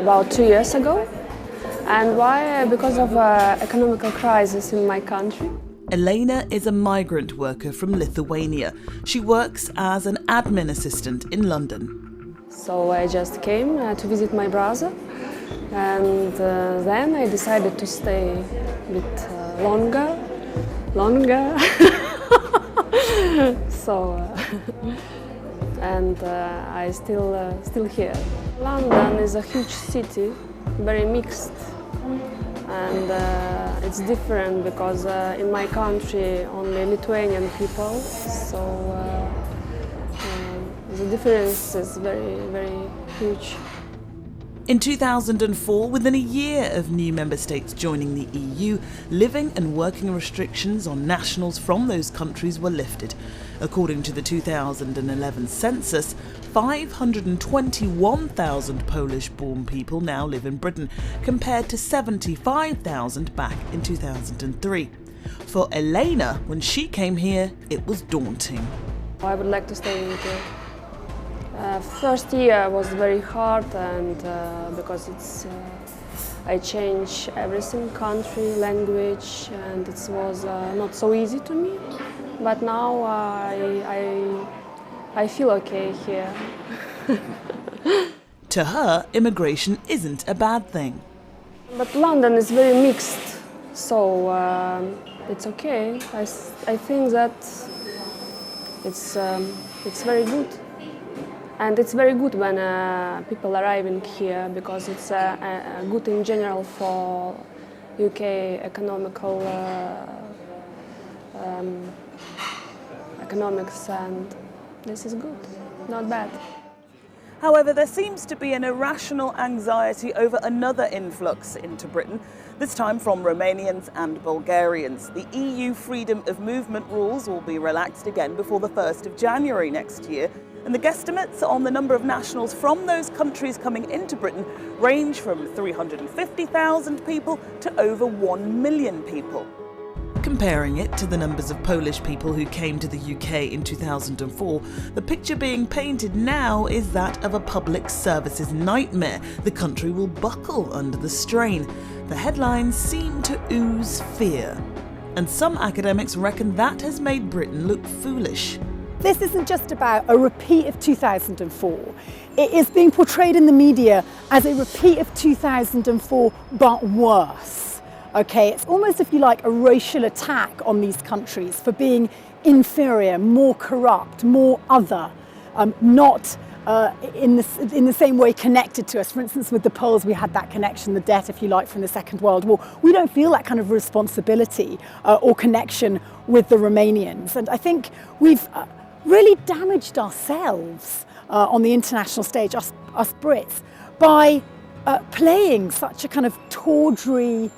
about 2 years ago. And why? Because of economical crisis in my country. Elena is a migrant worker from Lithuania. She works as an admin assistant in London. So I just came to visit my brother, and then I decided to stay a bit longer. So, and I still here. London is a huge city, very mixed, and it's different because in my country only Lithuanian people, so the difference is very, very huge. In 2004, within a year of new member states joining the EU, living and working restrictions on nationals from those countries were lifted. According to the 2011 census, 521,000 Polish-born people now live in Britain, compared to 75,000 back in 2003. For Elena, when she came here, it was daunting. I would like to stay in here. First year was very hard, and because I changed everything, country, language, and it was not so easy to me. But now I feel okay here. To her, immigration isn't a bad thing. But London is very mixed, so it's okay. I think that it's very good. And it's very good when people arriving here, because it's good in general for UK economics, and this is good, not bad. However, there seems to be an irrational anxiety over another influx into Britain, this time from Romanians and Bulgarians. The EU freedom of movement rules will be relaxed again before the 1st of January next year. And the guesstimates on the number of nationals from those countries coming into Britain range from 350,000 people to over 1 million people. Comparing it to the numbers of Polish people who came to the UK in 2004, the picture being painted now is that of a public services nightmare. The country will buckle under the strain. The headlines seem to ooze fear. And some academics reckon that has made Britain look foolish. This isn't just about a repeat of 2004. It is being portrayed in the media as a repeat of 2004, but worse. Okay, it's almost, if you like, a racial attack on these countries for being inferior, more corrupt, more other, not in the same way connected to us. For instance, with the Poles, we had that connection, the debt, if you like, from the Second World War. We don't feel that kind of responsibility or connection with the Romanians. And I think we've really damaged ourselves on the international stage, us Brits, by playing such a kind of tawdry,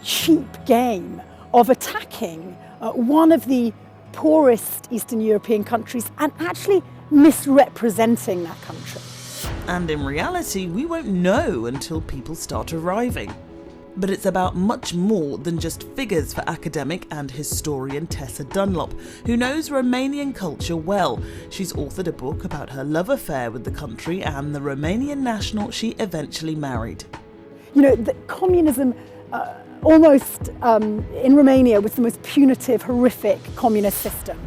cheap game of attacking one of the poorest Eastern European countries and actually misrepresenting that country. And in reality, we won't know until people start arriving. But it's about much more than just figures for academic and historian Tessa Dunlop, who knows Romanian culture well. She's authored a book about her love affair with the country and the Romanian national she eventually married. You know, the communism almost in Romania was the most punitive, horrific communist system.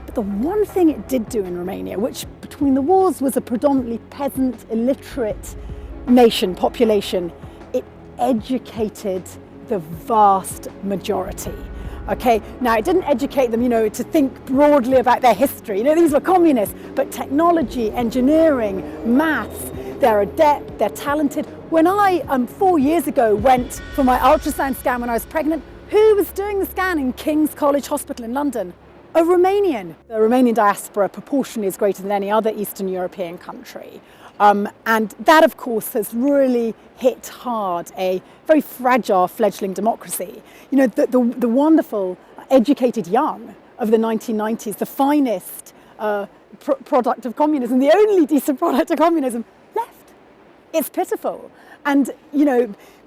But the one thing it did do in Romania, which between the wars was a predominantly peasant, illiterate population, educated the vast majority. Okay, now it didn't educate them, to think broadly about their history. These were communists, but technology, engineering, maths, they're adept, they're talented. When I, 4 years ago, went for my ultrasound scan when I was pregnant, who was doing the scan in King's College Hospital in London? A Romanian. The Romanian diaspora proportionally is greater than any other Eastern European country. And that, of course, has really hit hard a very fragile fledgling democracy. The wonderful, educated young of the 1990s, the finest product of communism, the only decent product of communism, left. It's pitiful. And,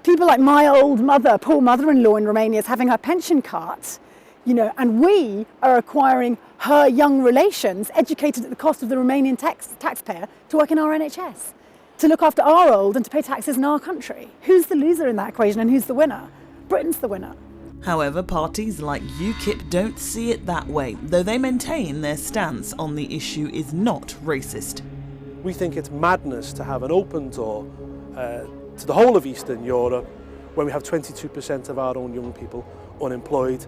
people like my old mother, poor mother-in-law in Romania, is having her pension cut. And we are acquiring her young relations, educated at the cost of the Romanian taxpayer, to work in our NHS. to look after our old and to pay taxes in our country. Who's the loser in that equation and who's the winner? Britain's the winner. However, parties like UKIP don't see it that way, though they maintain their stance on the issue is not racist. We think it's madness to have an open door to the whole of Eastern Europe when we have 22% of our own young people unemployed.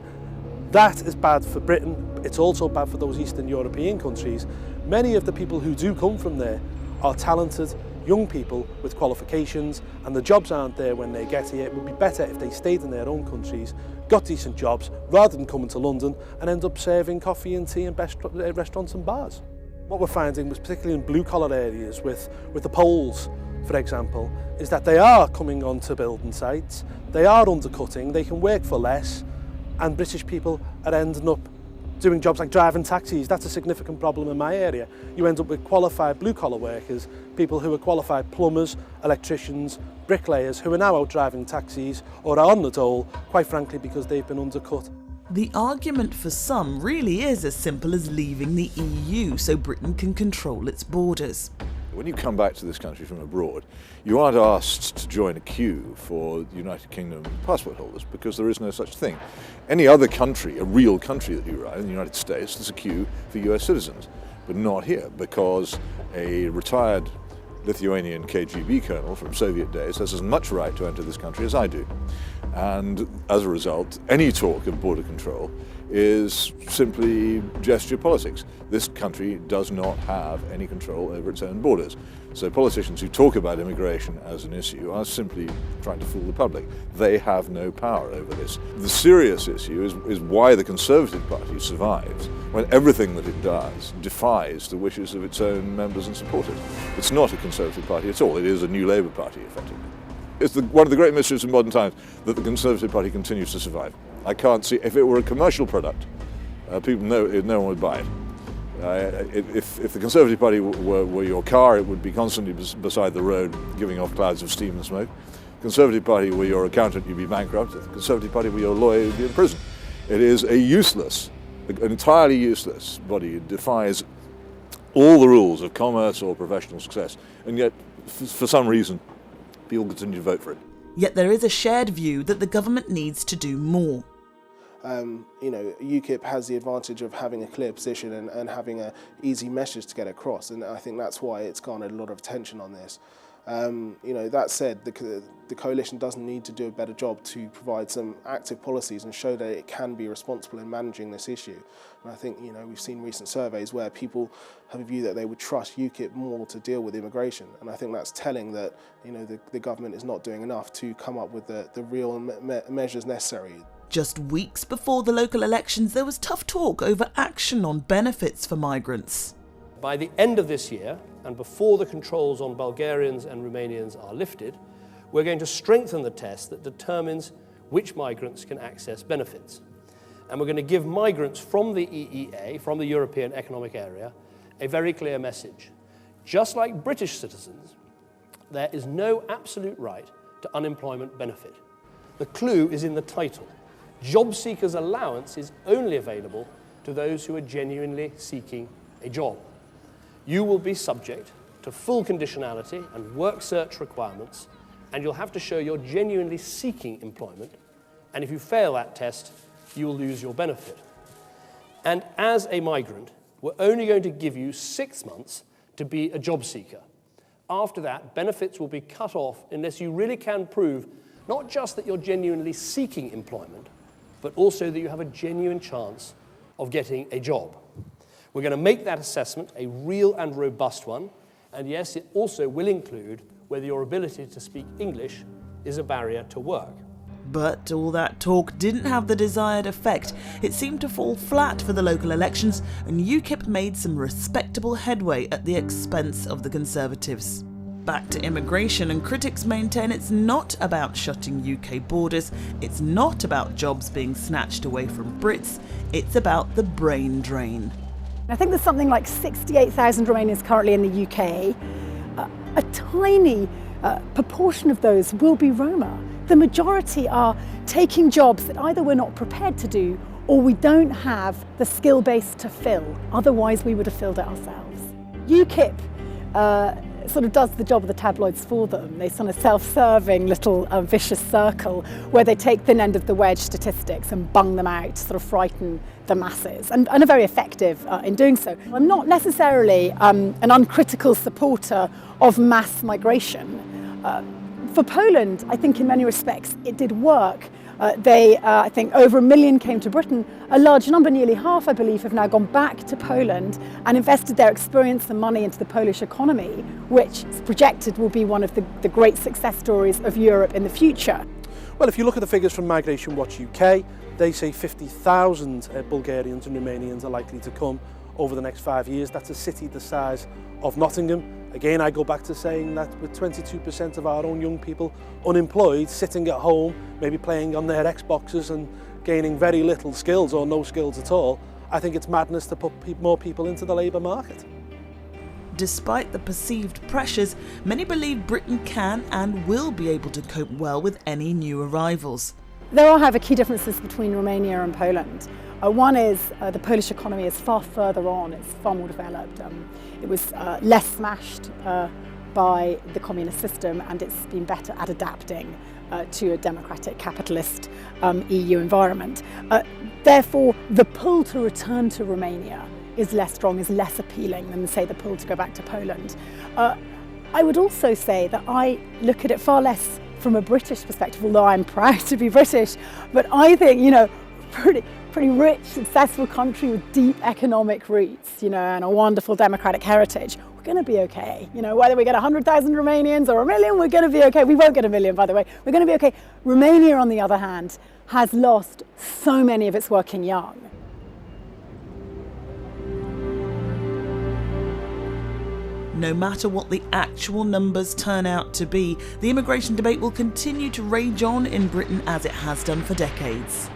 That is bad for Britain. It's also bad for those Eastern European countries. Many of the people who do come from there are talented young people with qualifications, and the jobs aren't there when they get here. It would be better if they stayed in their own countries, got decent jobs, rather than coming to London and end up serving coffee and tea in restaurants and bars. What we're finding was particularly in blue-collar areas with the Poles, for example, is that they are coming onto building sites, they are undercutting, they can work for less, and British people are ending up doing jobs like driving taxis. That's a significant problem in my area. You end up with qualified blue-collar workers, people who are qualified plumbers, electricians, bricklayers, who are now out driving taxis or are on the dole, quite frankly, because they've been undercut. The argument for some really is as simple as leaving the EU so Britain can control its borders. When you come back to this country from abroad, you aren't asked to join a queue for United Kingdom passport holders because there is no such thing. Any other country, a real country that you arrive in the United States, there's a queue for US citizens, but not here because a retired Lithuanian KGB colonel from Soviet days has as much right to enter this country as I do. And as a result, any talk of border control is simply gesture politics. This country does not have any control over its own borders. So politicians who talk about immigration as an issue are simply trying to fool the public. They have no power over this. The serious issue is why the Conservative Party survives when everything that it does defies the wishes of its own members and supporters. It's not a Conservative Party at all. It is a New Labour Party, effectively. It's one of the great mysteries of modern times that the Conservative Party continues to survive. I can't see, if it were a commercial product, people know no one would buy it. If the Conservative Party were your car, it would be constantly beside the road giving off clouds of steam and smoke. The Conservative Party were your accountant, you'd be bankrupt. If the Conservative Party were your lawyer, you'd be in prison. It is an entirely useless body. It defies all the rules of commerce or professional success, and yet, for some reason, people continue to vote for it. Yet there is a shared view that the government needs to do more. UKIP has the advantage of having a clear position and having an easy message to get across, and I think that's why it's garnered a lot of attention on this. That said, the coalition does need to do a better job to provide some active policies and show that it can be responsible in managing this issue. And I think, we've seen recent surveys where people have a view that they would trust UKIP more to deal with immigration. And I think that's telling that, the government is not doing enough to come up with the real measures necessary. Just weeks before the local elections, there was tough talk over action on benefits for migrants. By the end of this year, and before the controls on Bulgarians and Romanians are lifted, we're going to strengthen the test that determines which migrants can access benefits. And we're going to give migrants from the EEA, from the European Economic Area, a very clear message. Just like British citizens, there is no absolute right to unemployment benefit. The clue is in the title. Job seekers' allowance is only available to those who are genuinely seeking a job. You will be subject to full conditionality and work search requirements, and you'll have to show you're genuinely seeking employment, and if you fail that test, you will lose your benefit. And as a migrant, we're only going to give you 6 months to be a job seeker. After that, benefits will be cut off unless you really can prove not just that you're genuinely seeking employment, but also that you have a genuine chance of getting a job. We're going to make that assessment a real and robust one, and yes, it also will include whether your ability to speak English is a barrier to work. But all that talk didn't have the desired effect. It seemed to fall flat for the local elections, and UKIP made some respectable headway at the expense of the Conservatives. Back to immigration, and critics maintain it's not about shutting UK borders, it's not about jobs being snatched away from Brits, it's about the brain drain. I think there's something like 68,000 Romanians currently in the UK. A tiny proportion of those will be Roma. The majority are taking jobs that either we're not prepared to do or we don't have the skill base to fill. Otherwise, we would have filled it ourselves. UKIP sort of does the job of the tabloids for them. They sort of self-serving little vicious circle where they take thin end of the wedge statistics and bung them out to sort of frighten the masses, and are very effective in doing so. I'm not necessarily an uncritical supporter of mass migration. For Poland, I think in many respects it did work. I think over 1 million came to Britain. A large number, nearly half, I believe, have now gone back to Poland and invested their experience and money into the Polish economy, which is projected will be one of the great success stories of Europe in the future. Well, if you look at the figures from Migration Watch UK, they say 50,000 Bulgarians and Romanians are likely to come over the next 5 years. That's a city the size of Nottingham. Again, I go back to saying that with 22% of our own young people unemployed, sitting at home, maybe playing on their Xboxes and gaining very little skills or no skills at all, I think it's madness to put more people into the labour market. Despite the perceived pressures, many believe Britain can and will be able to cope well with any new arrivals. There are, however, key differences between Romania and Poland. One is the Polish economy is far further on, it's far more developed. It was less smashed by the communist system, and it's been better at adapting to a democratic capitalist EU environment. Therefore, the pull to return to Romania is less strong, is less appealing than, say, the pull to go back to Poland. I would also say that I look at it far less from a British perspective, although I'm proud to be British, but I think, you know, pretty rich, successful country with deep economic roots, you know, and a wonderful democratic heritage. We're going to be okay. You know, whether we get 100,000 Romanians or 1 million, we're going to be okay. We won't get 1 million, by the way. We're going to be okay. Romania, on the other hand, has lost so many of its working young. No matter what the actual numbers turn out to be, the immigration debate will continue to rage on in Britain as it has done for decades.